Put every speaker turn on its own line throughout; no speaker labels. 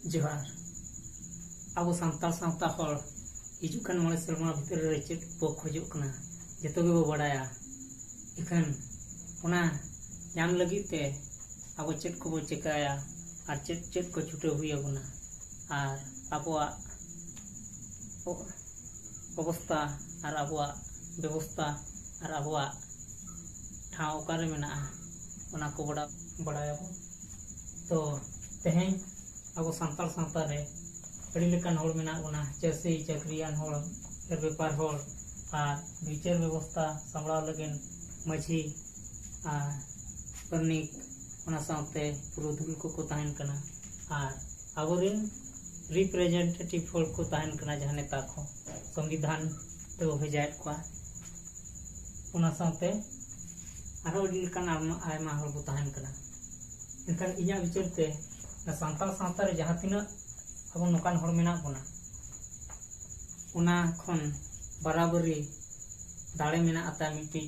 जोहार अब सानताल सावता हर हिजुकान मळे सेरमा भितर रे चेत बो खोजोग कना जतो गे बो बडाया इखन ओना जान लगी ते अब चेत को बो चिकाया और चेत चेत को छुटे हुई अबना और अबवा अवस्था और अबवा व्यवस्था और अबवा ठाव ओकारे मेना ओना को बडाया तो तेहें अब सानताल सावता रे अड़ी लेकान होड़ मेना बोना चासी चाकरियान होड़ व्यापार होड़ और विचार व्यवस्था सामलाव लगन माझी परनिक ओना सावते पुरोधुल को ताहन कना और आबोरिन रिप्रेजेंटेटिव होड़ को ताहन कना जहां नेता को संविधान तो भेजायत को ओना सावते आरो अड़ी लेकान आयमा होड़ को ताहन कना इनखान इया विचार ते सानताल सावता रे जहां तिना अब नौकान होड़ मेना बोना उना खन बराबरी दाड़े मेना आता मिट्टी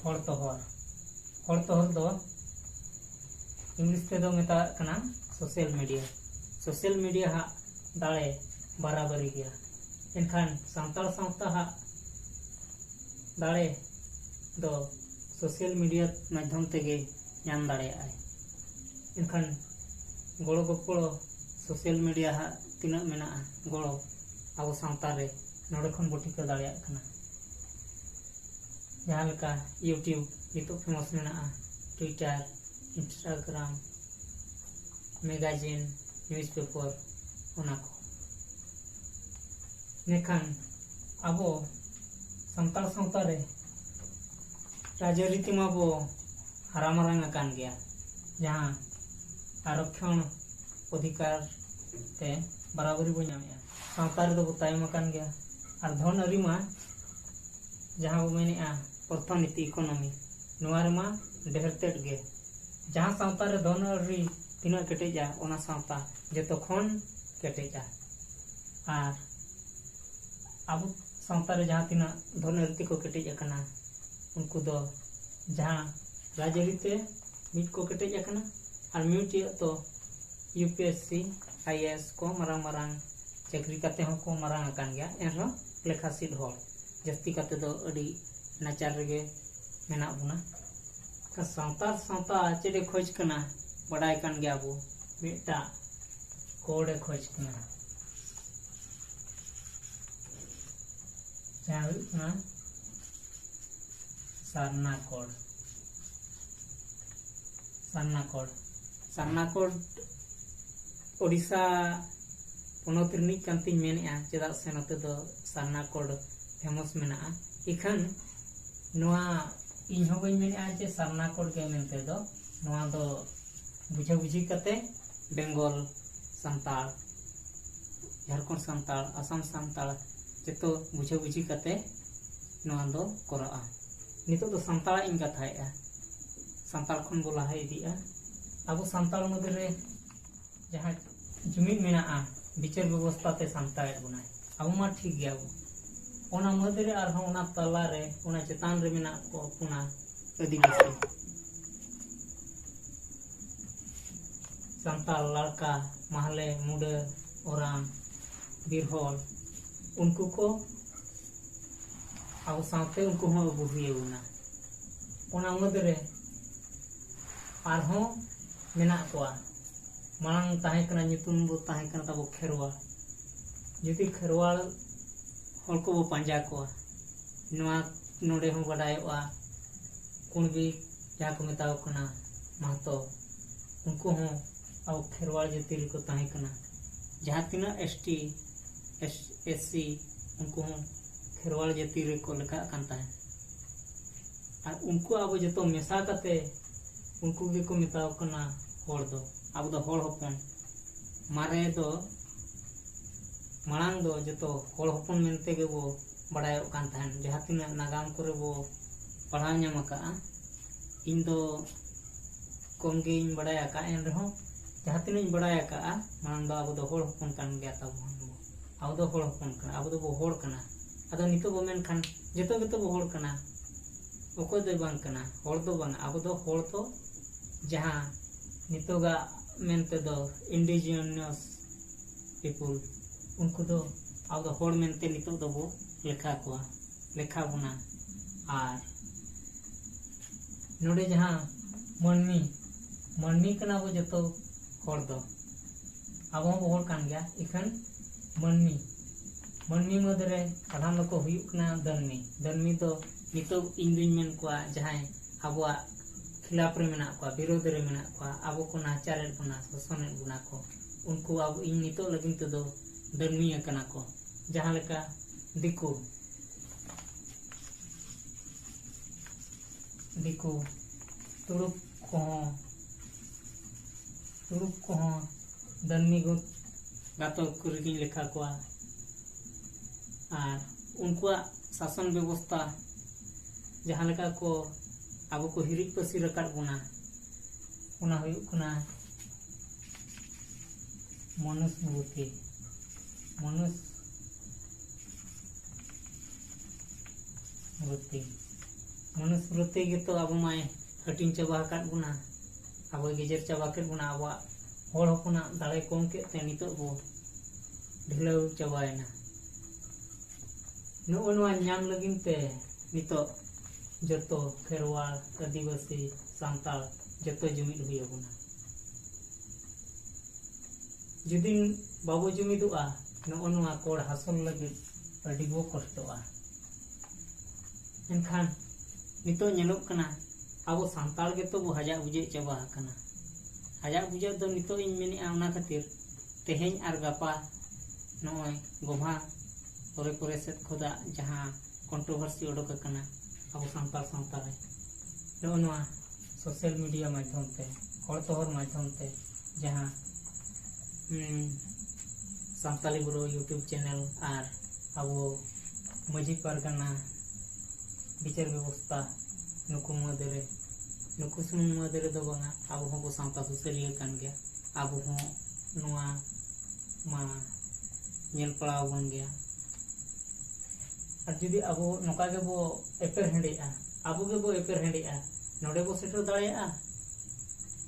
होड़ तोहर दो इंग्लिश ते दो मेता कना सोशल मीडिया हा दाड़े बराबरी गया इनखान सानताल सावता हा दाड़े दो सोशल मीडिया माध्यम तेगे नाम दाड़े आए इनखान गड़ो गपड़ो सोशल मीडिया हा तीना मेना गड़ो अब सावता रे नोडे खन बो ठिका दाड़िया कना जहां लेका यूट्यूब नितो फेमस मेना ट्विटर इंस्टाग्राम मैगजीन न्यूज़पेपर ओना को नेखान अब सानताल सावता रे राजनीति मा बो हरामरांग अकान गया जहां आरक्षण अधिकार ते बराबरी बो नाम सावता रे दो तायम अकान गया और धन अरी मा जहां बो मेने अर्थनीति इकोनॉमी नोआ रे मा ढेरतेट गे जहां सावता रे धन अरी तीना केटेजा ओना सावता जतो खन केटेजा और अब सावता रे जहां तीना धन अरी को केटेजा कना उनको दो जहां राजनीति मिट को केटेजा कना और म्यूटी तो यूपीएससी आईएएस को मरांग मरांग चाकरी काते हो को मरांग अकान गया एनरो लेखा सीट होड़ जस्ती काते दो अडी नाचार रेगे मेना बुना का सावता चेडे खोज कना बडाय कान गया बो बेटा कोडे खोज कना चाल ना सारना कोड ओडिशा पोनोत रिनिक कांती मेनेआ चेदा से नते दो सारना कोड फेमस मेना इखन नोआ इन हो गई मेनेआ जे सारना कोड के मेनते दो नोआ दो बुझा बुझी कते बेंगल सांताल झारखंड सांताल असम सांताल जेतो बुझा बुझी कते नोआ दो कोराआ नितो दो सांताल इन कथाएआ सांताल खन बोला है दिया अब सांताल मध्य रे जहां जुमिद मेना विचार व्यवस्था ते सांताल बनाए अब मा ठीक गया वो ओना मध्य रे आर ओना तला रे ओना चेतान रे मेना को पुना आदिवासी सांताल लड़का महले मुडे ओराम बिरहोल उनको को अब साथे उनको हो बुहिएना ओना मध्य रे आरहों मेना कोआ मांग ताहे कना नितुम बो ताहे कना तबो खेरवा जुदी खेरवाल हल को बो पांजा कोआ नोआ नोडे हो बडायवा कुण भी जा को मेताव कना महतो उनको हो आउ खेरवाल जति को ताहे कना जहां तिना एसटी एससी उनको हो खेरवाल जति रे को लका कांता है और उनको अब जतो मेसा कते उनको भी को मेताव कना होड़ दो अब दो होड़ हपन मारे दो मांग दो जतो होड़ हपन मेनते गे वो बड़ाय कान थान जहां तिना नागाम करे वो पढ़ा नाम का इन दो कम गे इन बड़ाय का एन रहो जहां तिना इन बड़ाय का मांग दो अब दो होड़ हपन कान गया तब अब दो होड़ हपन कना अब दो वो होड़ कना अदो नितो बो मेन खान जतो जतो वो होड़ कना ओको दो बांग कना होड़ दो बांग अब दो होड़ तो जहां नितोगा मेनते दो इंडिजिनियस पीपुल उनको दो अब दो होड़ मेनते नितो दो बो लेखा बुना और नोडे जहाँ मनमी कना बो जतो होड़ दो अब हम होड़ कान गया इखन मनमी मदरे आधान लोग को हुई कना दनमी तो नितो इन दुई मेन को जहाँ अबुआ खिलाफ रे मेना को विरोध रे मेना को अब को नाचार बना शोषण बना को उनको अब इन नितो लगिन तो दो दनमी कना को जहाँ लेका दिको तुरुप को दनमी को गातो कुरगी लेखा को और उनको शासन व्यवस्था जहाँ लेका को अब को हिरिक पसी रकाट बुना उना हुयुक कना मनुस्मृति के तो अब माय हटिंग चाबा काट बुना अब गेजर चाबा के बुना अब होड़ होपना दाड़े कम के ते नितो बो ढिलाव चाबायना नोआ नाम लगिन ते नितो जतो खेरवाल आदिवासी सांताल जतो जुमिद हुई बुना जुदी बाबू जुमिदुआ नोआ कोड़ हासल लगी अड़ी बो कष्टवा एनखान नितो नेलोक कना अब सांताल के तो बो हजा बुझे चाबा कना हजा बुझे तो नितो इन मेनिया उना खातिर तेहेñ आर गापा नोय गोभा परे सेट खोदा जहाँ कंट्रोवर्सी उडोक कना अब सांताल सावता रे नोआ सोशल मीडिया माध्यम ते हर तोहर माध्यम ते जहाँ सांताली बुरो यूट्यूब चैनल और अब मझी परगना विचार व्यवस्था नुकु सुमुंग मदरे दो बांगा अब हो सांता सुसलिया कान गया अब हो नुआ मा नेल पड़ाव बन गया और जुदी अब नौका के बो एपेर हेंडेआ अब के बो एपेर हेंडेआ नोडे बो सेटर दाड़ेआ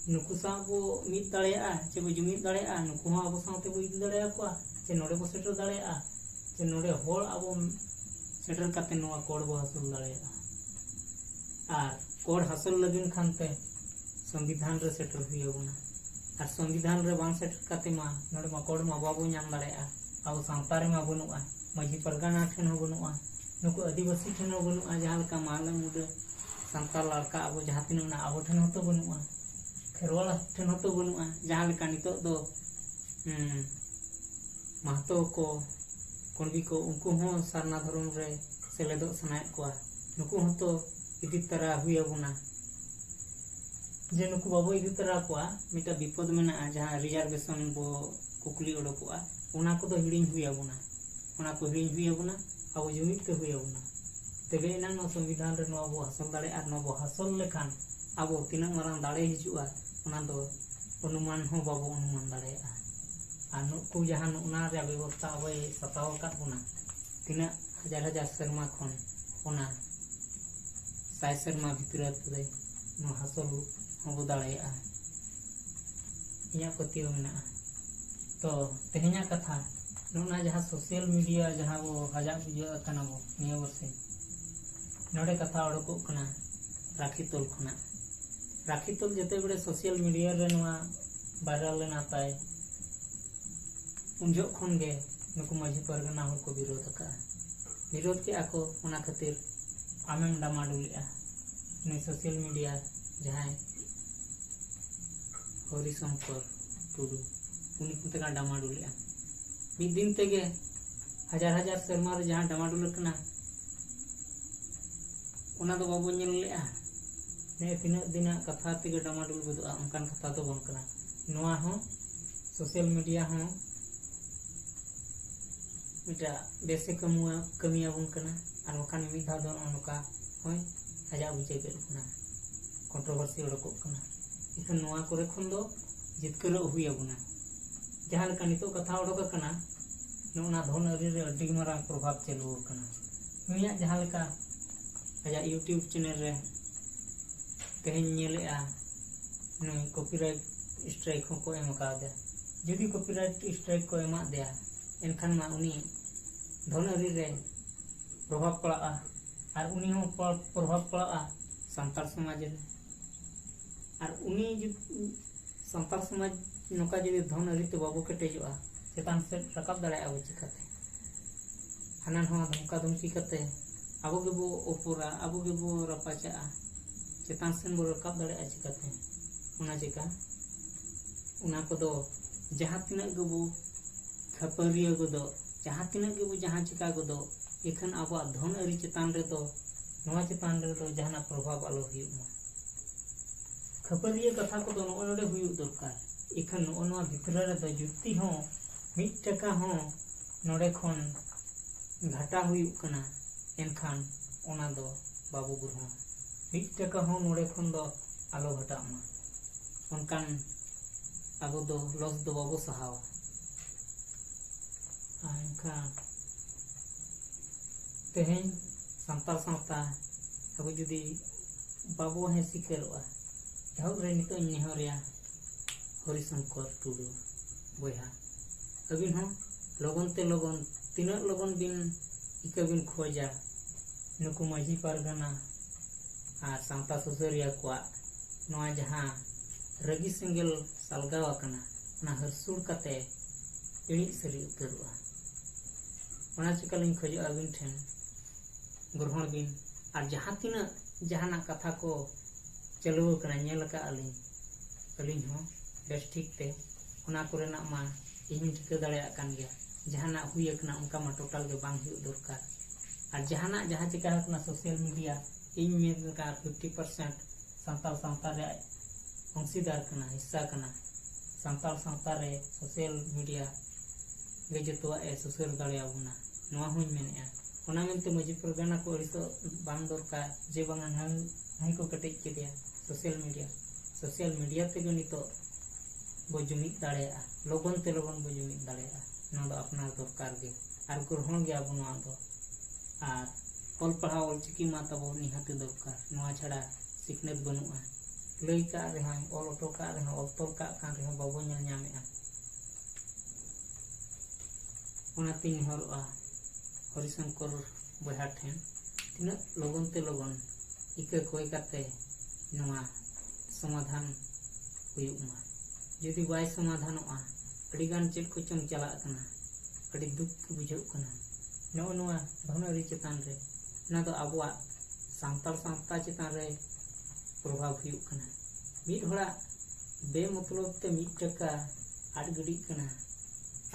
नुकु सा बो मिद दाड़ेआ चे बो जुमिद दाड़ेआ नुकु हो अब साथे बो इद दाड़ेआ को चे नोडे बो सेटर दाड़ेआ चे नोडे होड़ अब सेटर काते नोआ कोड़ बो हासिल दाड़ेआ और कोड़ हासिल लगिन खानते संविधान रे सेटर हुई बुना और संविधान रे बांग सेटर काते मा नोडे मा कोड़ मा बाबू नाम दाड़ेआ अब सांता रे मा बनुआ मझी परगना ठेन हो बनुआ नुकु आदिवासी ठेन हो बनुआ जहाँ लेका माला मुडे सांता लड़का अब जहाँ तीन ना अब ठेन होतो बनुआ खेरवाला ठेन होतो बनुआ जहाँ लेका नितो दो महतो को कुंडी को उनको हो सारना धर्म रे सेलेदो सनाय को नुकु होतो इदी तरह हुई बुना जे नुकु बाबू इदी तरह को मिटा विपद मेना जहाँ रिजर्वेशन बो कुकली उडोकुआ उना को दो हिड़िंग हुई बुना उना को हिड़िंग हुई बुना अब जुमिद ते हुई बुना तबे ना नो संविधान रे नो बो हासिल दाड़े और नो बो हासिल लेखान अब तीना मारां दाड़े हिजुआ उना दो अनुमान हो बाबू अनुमान दाड़ेआ और नुकु जहाँ उना रे व्यवस्था अब सताव का बुना तीना हजार शर्मा खन उना साय शर्मा भितर तदे नो हासिल हो दाड़ेआ इया पतियो मेना तो तेहेñा कथा नोना जहाँ सोशल मीडिया जहाँ वो हजा बुझा कना वो निया वर्षे नोडे कथा उडको कना राखी तोल खना राखी तोल जते बड़े सोशल मीडिया रे नोआ वायरल लेना ताय उनजो खन गे नुकु मझी परगना हर को विरोध के आको उना खातिर आमेम डामाडुलिया ने सोशल मीडिया जहाँ हरिशंकर टुडू उनी कुते का डामाडुलिया मिद दिन तेगे हजार शर्मा रे जहाँ डामाडुल कना उना दो बाबू नेल लेआ ने तिना दिना कथा तेगे डामाडुल बदुआ उनकान कथा तो बंग कना नोआ हो सोशल मीडिया हो मिटा बेसे कमिया बंग कना और वखान मिद धा दो नोका होय हजा बुझे के कना कंट्रोवर्सी उडको कना इखन नोआ करे खन दो जितकरो हुई बुना जहाँ लेका नितो कथा उडोक कना नोना धन अरी रे अड्डी मारांग प्रभाव चलू कना नुया जहाँ लेका आजा यूट्यूब चैनल रे तेहेñ नेलेआ नुई कॉपीराइट स्ट्राइक को एम दे जुदी कॉपीराइट स्ट्राइक को एमा दे एनखान मा उनी धन आरी रे प्रभाव पड़ा और उनी हो प्रभाव पड़ा सांतार समाज रे और उनी सांतार समाज नौका जुदी धन आरी ते बाबू केटेजोआ चेतान से रकाब दाड़े अब चिकाते हाना नवा धमका धमकी करते अब गेबो ओपुरा अब गेबो रपाचा चेतान सेन बो रकाब दाड़े चिकाते उना चिका उना को दो जहाँ तिना गेबो खपरिया गदो जहाँ तिना गेबो जहाँ चिका गदो एखन अब धन आरी चेतान रे दो नवा चेतान रे दो जहाना प्रभाव आलो हुयुमा खपरिया कथा को दो नोडे हुयु दरकार एखन नवा भितरा रे दो जुक्ति हो मिट टका हो नोडे खन घाटा हुयुक कना एनखान ओना दो बाबू ग्रहण मिट टका हो नोडे खन दो आलो घटामा उनकान अब दो लॉस दो बाबू सहावा एनखान तेहें सांतार सावता अब जुदी बाबू हे सिकेरोआ एहब रे नितो नेहरिया हरिशंकर टुडू बोया अबिन हो लगन ते लगन तीना लगन बिन इकबिन खोजा नुकु माझी पारगाना और सांता सुसरिया को नवा जहां रगी सेंगेल सालगावा कना ना हरसुड़ कते इणी सरी उतरुआ ओना चिकालिन खोजा अबिन ठेन ग्रहण बिन और जहां तीना जहाना कथा को चलू कना नेल का अलिन हो बेस ठीक ते ओना कोरेना मा इन ठिका दाड़े कान गया जहाना हुई कना उनका मा टोटल के बांग हुई दरकार और जहाना जहां चिका कना सोशल मीडिया इन मेन का 50% सांताल सांता रे अंशीदार कना हिस्सा कना सांताल सांता रे सोशल मीडिया गे जतवा ए सोशल दाड़े आबुना नवा हुई मेनेआ ओना मेनते मजी परगना को अड़िसो बांग दरकार जे बांगा नहीं को कटेज के दिया सोशल मीडिया ते जो नितो बो जुमिद दाड़ेया लगन ते लगन बो जुमिद दाड़ेया ना दो अपना दरकार गे और ग्रहण गे आबो नवा दो और ऑल पढ़ाओ ऑल चिकी मा तबो निहाते दरकार नवा छाड़ा सिखनेत बनुआ लई का रे हां ऑल ऑटो का रे हां ऑल तोल का कान रे हां बाबो ᱧᱮᱞ ᱧᱟᱢᱮᱜᱼᱟ ओना तीन हरआ हरिशंकर बहा ठेन तीना लगन ते लगन इका कोई काते नवा समाधान हुयुमा यदि बाय समाधानोआ अड़ीगान चेक को चंग चला कना अड़ी दुख बुझाव कना नो नवा धनरी चेतान रे ना तो आबुआ सांताल सांता चेतान रे प्रभाव हुयुक कना मिट होड़ा बे मतलब ते मिट टका आठ गड़ी कना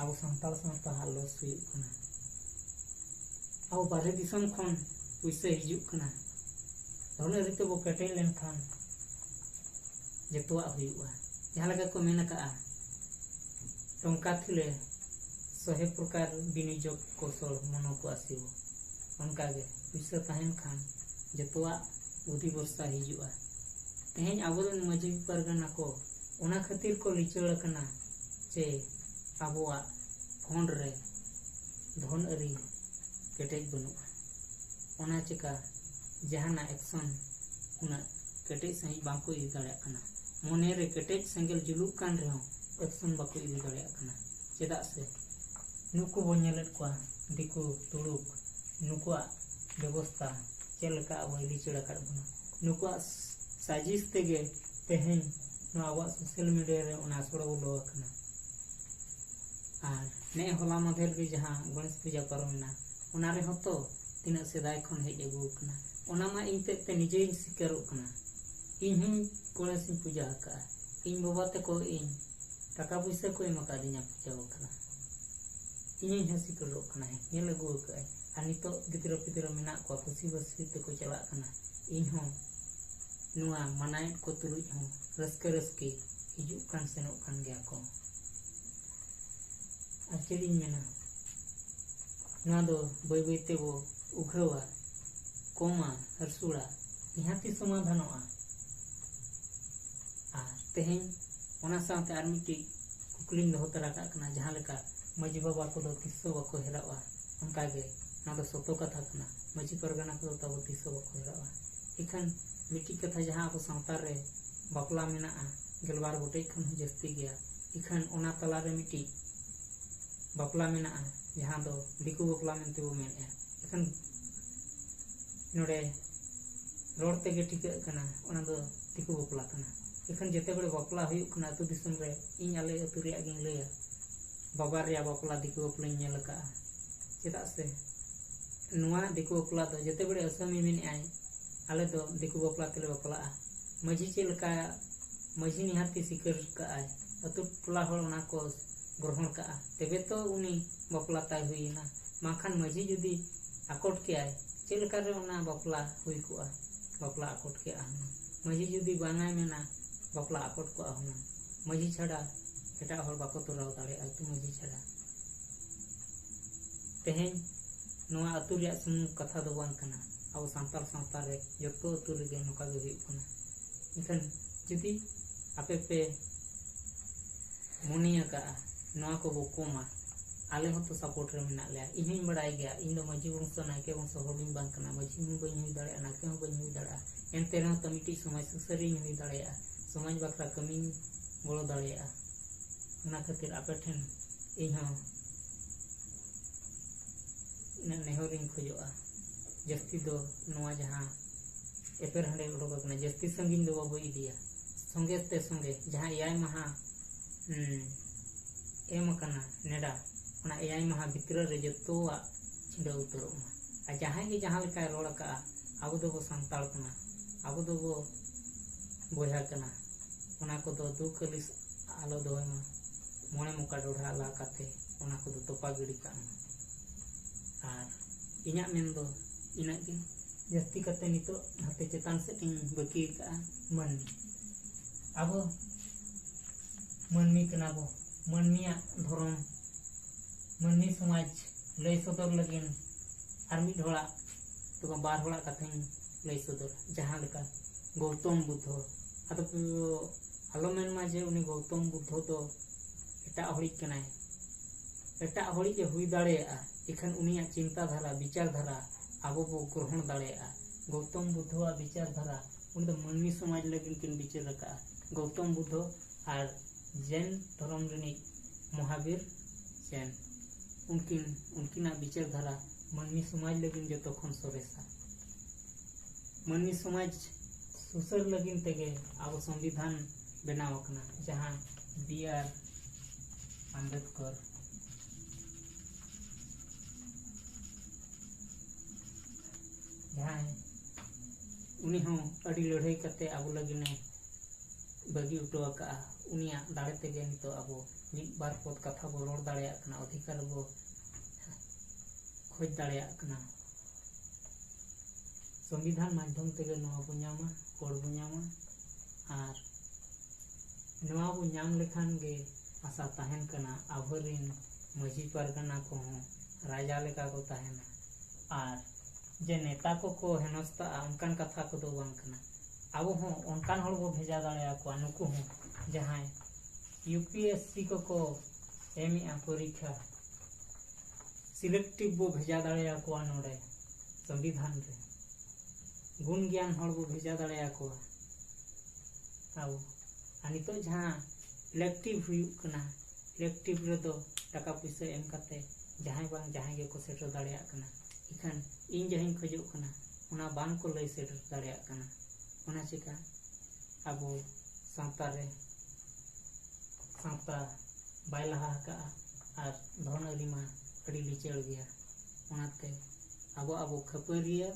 अब सांताल सांता हालस हुयुक कना अब बारे दिसम खन पैसा हिजुक कना धनरी ते बो कटे लेन खान जतवा हुयुआ जहाँ लगा को मेन का टंका थिले 100 प्रकार विनियोग कौशल मन को आसीबो उनका गे पैसा तहन खान जतवा बुद्धि वर्षा हिजुआ तेहें आबोदन मजी परगना को ओना खातिर को लिचड़ कना जे आबोआ फोन रे धन अरी केटेज बनुआ ओना चिका जहाना एक्शन उना केटेज सही बांको इदी दाड़ा कना मोने रे केटेज सेंगल जुलुक कान रे एक्शन बाको इदी दाड़ा कना चेदा से नुकु बो नेलेट को दिकु तुड़ुक नुकुआ व्यवस्था चेलका वैली चेड़ा कर बना नुकुआ साजिश तेगे तेहें नवा सोशल मीडिया रे ओना सोड़ो लो कना आर ने होला मधेर के जहां गणेश पूजा परमेना ओना रे हतो तीना सेदाय खन हेज अगु कना ओना मा इन ते निजे सिकरो कना इन हम गणेश पूजा का इन बाबा ते को इन टाका पैसा को एमका दिना पूजा कना इन हसी करो कना ये लगु का आ नितो गिदरो पिदरो मेना को खुशी बसी ते को चला कना इन हो नुआ मनाय को तुलुज हो रस्के रस्के हिजु कान सेनो कान गया को आचेरी मेना ना दो बय बयते वो उघरवा कोमा हरसुड़ा निहाती समाधानोआ आ तेहें ओना साथे आर मिटी कुकलिंग दो तरा का कना जहां लेका मजी बाबा को दो तिस्सो बको हेरावा उनका गे ना दो सोतो कथा कना मजी परगना को तब तिस्सो बको हेरावा इखन मिटी कथा जहां अब सांतार रे बापला मेना गेलबार गोटेज खन जस्ती गया इखान ओना तलारे मिट्टी बापला मेना जहाँ दो दिकू बापला मेनते बो मेनया इखान नोडे रोड तेगे ठिका कना ओना दो दिकू बापला कना इखान जेते बड़े बापला हुयुक कना अतु दिसम रे इन आले अतु रेया गिन लैया बाबार रे बापला दिकू बापला नेल का चेदा से नुआ दिकू बापला दो जेते बड़े असमी मेनया आले दो दिकू बापला तेले बापला मजी चे लका मजी निहाती सिकर का अतु टोला हर ओना को ग्रहण का तबे तो उनी बापला ताय हुईना माखान मजी जुदी आकोट के चे लका रे ओना बापला हुई को बापला आकोट के मजी जुदी बांगाय मेना बापला आकोट को हुना मजी छाड़ा एटा हर बाको तोराव दाड़े अतु मजी छाड़ा तेहें नोआ अतु रिया सुमुंग कथा दो बांग कना अब सांताल सावता रे जतो अतु रे नोका गे हुई कना इखन जुदी आपे पे मुनिया का नोआ को बोकोमा आले हो तो सपोर्ट रे मेना ले इहिं बड़ाई गया इन दो मजी वंश नायके वंश होडिंग बांग कना मजी हूं बई हुई दाड़े नाके हूं बई हुई दाड़ा एनते रह तो मिटी समाज सुसरी हुई दाड़े समाज बखरा कमी गोलो दाड़े ओना खातिर आपे ठेन इहा इन नेहरिंग खोजोआ जस्ती दो नोआ जहां एपेर हंडे उडोक कना जस्ती संगिन दो बाबो इदिया संगे ते संगे जहां एआई महा एम कना नेडा ओना एआई महा भितर रे जतोआ छिंडा उतरोमा आ जहां के जहां लेका रोड का आबो दो संताल कना आबो दो बोया कना ओना को दो दुखलिस आलो दोयमा मोने मुका डोढ़ा ला काते ओना को दो तोपा गिड़ी का आर इन्या मेन दो इना के जस्ती कते नितो हाते चेतान से इन बकी का मन अब मनमी कना बो मनमिया धर्म मनमी समाज लय सदर लगिन आर मिड होड़ा तो बार होड़ा कथा लय सदर जहां लेका गौतम बुद्ध अतो आलो मेन मा जे उनी गौतम बुद्ध तो एटा होड़ी कनाय एटा होड़ी जे हुई दाड़ेया इखन उनिया चिंता धारा विचार धारा आबो बो ग्रहण दाड़ेया गौतम बुद्धवा विचार धारा उन दो मनमी समाज लगिन किन विचार रखा गौतम बुद्ध और जैन धर्म रनी महावीर जैन उनकिन विचार धारा मनमी समाज लगिन जो तखन सोरेसा मनमी समाज सुसर लगिन तेगे आबो संविधान बनाव कना जहां बी.आर. अम्बेडकर जहां उनी हो अड़ी लड़ाई करते आबो लगिने बगी उठवा का उनिया दाड़े तेगे नितो आबो मिद बार पद कथा बो रोड दाड़ेया कना अधिकार बो खोज दाड़ेया कना संविधान माध्यम तेगे नोआ बो न्यामा कोड बो न्यामा आर नोआ बो न्याम लेखान गे आशा ताहेन कना आभरिन मजी परगना को राजा लेका को ताहेना आर जे नेता को हेनस्ता उनकान कथा को दो बांग कना अब हो उनकान हर बो भेजा दाड़ेया को नुकु हो जहां यूपीएससी को एमआ परीक्षा सिलेक्टिव बो भेजा दाड़ेया को नोडे संविधान रे गुण ज्ञान हर बो भेजा दाड़ेया को अब नितो जहां इलेक्टिव हुई कना इलेक्टिव रे दो टाका पैसा एम काते जहां बांग जहां के को सेटर दाड़ेया कना इखान इन जहां खोजो कना उना बांग को लई सेटर दाड़ेया कना उना चिका आबो सांता रे सांता बाय लहा का आर धन अरिमा अड़ी लिचड़ गया उनाते आबो खपरिया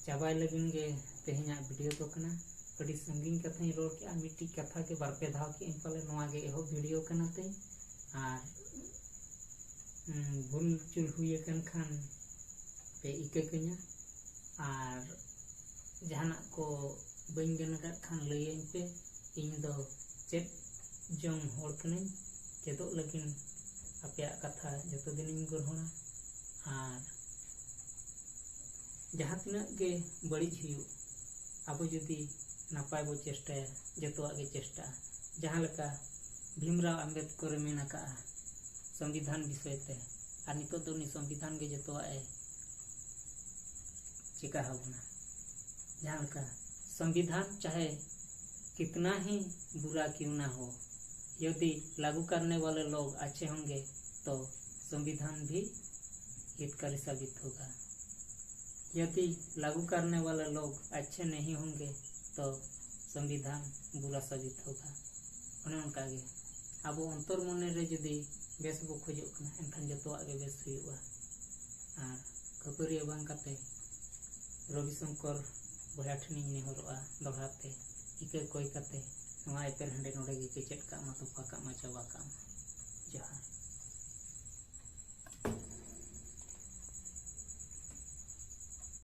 चाबाय लगिन गे तेहना वीडियो तो कना अड़ी संगीन कथा रोड के मिट्टी कथा के बारपे धाव के पाले नोआ गे एहो वीडियो कना ते आर भूल चुल हुए कन खान पे इके कन्या आर जहाना को बन गन खान लैन पे इन दो चेत जम होड़ कने चेदो लगिन अपया कथा जतो दिन ग्रहणा आर जहाँ तिना गे बड़िज हुयु आबो जुदी नापाय बो चेष्टाया जतोआ गे चेष्टा जहाँ लेका भीमराव अम्बेडकर मेना का संविधान विषय ते आर नितो दो नि संविधान गे जतोआ ए चिका हबना जहाँ लेका संविधान चाहे कितना ही बुरा क्यों ना हो, यदि लागू करने वाले लोग अच्छे होंगे तो संविधान भी हितकारी साबित होगा। यदि लागू करने वाले लोग अच्छे नहीं होंगे तो संविधान बुरा साबित होगा। उन्हें उनका गे अब अंतर मने रे जदि बेस बो खोजो कना एनखान जतोआ गे बेस हुआ। और खपरी बांग काते रविशंकर बया ठेनी नेहरोआ दोहराते इके कोई काते नवा एपेर हंडे नोडे गे केचेट का मा तो पाका मा चाबा का जहां।